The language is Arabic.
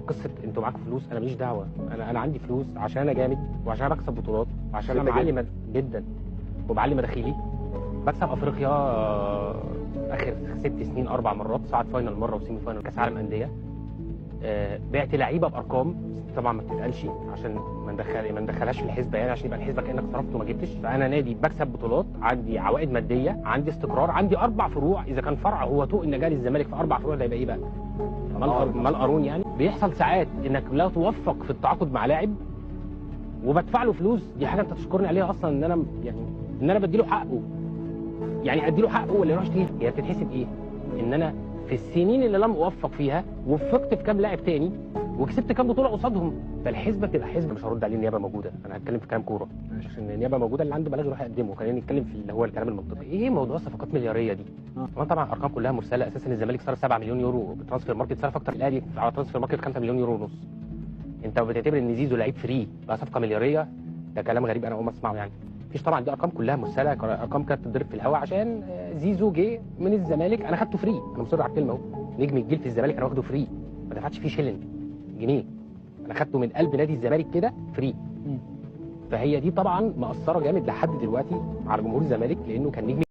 قصه انتوا معاكم فلوس، انا ماليش دعوه. انا عندي فلوس عشان انا جامد وعشان بكسب بطولات وعشان انا معلي جدا وبعلي مداخيلي. بكسب افريقيا اخر 6 سنين 4 مرات، صعد فاينل مره وسيمي فاينل كاس عالم انديه. بعت لعيبه بارقام طبعا ما بتتقالش عشان ما ندخلهاش في الحسبه، يعني عشان يبقى الحسبه كانك صرفت وما جبتش. فانا نادي بكسب بطولات، عندي عوائد ماديه، عندي استقرار، عندي 4 فروع. اذا كان فرع هو طوق النجاه للزمالك في 4 فروع، ده يبقى ايه بقى؟ مال قارون يعني. بيحصل ساعات انك لا توفق في التعاقد مع لاعب وبدفع له فلوس، دي حاجه انت تشكرني عليها اصلا، ان انا يعني ان انا بدي له حقه. يعني ادي له حقه ولا يروح يشتري؟ هي بتتحسب ايه؟ ان انا في السنين اللي لم اوفق فيها وفقت في كام لاعب تاني وكسبت كام بطوله قصادهم. فالحسبه بتبقى حسبه. مش هرد عليه، النيابه موجوده، انا هتكلم في كلام كوره عشان النيابه موجوده، اللي عنده بلاغ يروح يقدمه. خلينا نتكلم في اللي هو الكلام المنطقي. ايه موضوع الصفقات ملياريه دي؟ طبعا الارقام كلها مرسله. اساسا الزمالك صرف 7 مليون يورو بترانسفير ماركت، صرف اكتر. الاهلي على ترانسفير ماركت 5 مليون يورو ونص. انت بتعتبر ان زيزو لعيب فري بقى صفقه ملياريه؟ ده كلام غريب، انا اول ما اسمعه يعني. مفيش طبعا، دي ارقام كلها مرسله، ارقام كانت بتضرب في الهواء عشان زيزو جه من الزمالك. انا خدته فري، انا مصر على الكلمه اهو. نجم الجيل في الزمالك انا واخده فري، ما دفعتش فيه شيلن جنيه. انا خدته من قلب نادي الزمالك كده فري. فهي دي طبعا مأثره جامد لحد دلوقتي على جمهور الزمالك، لانه كان نجم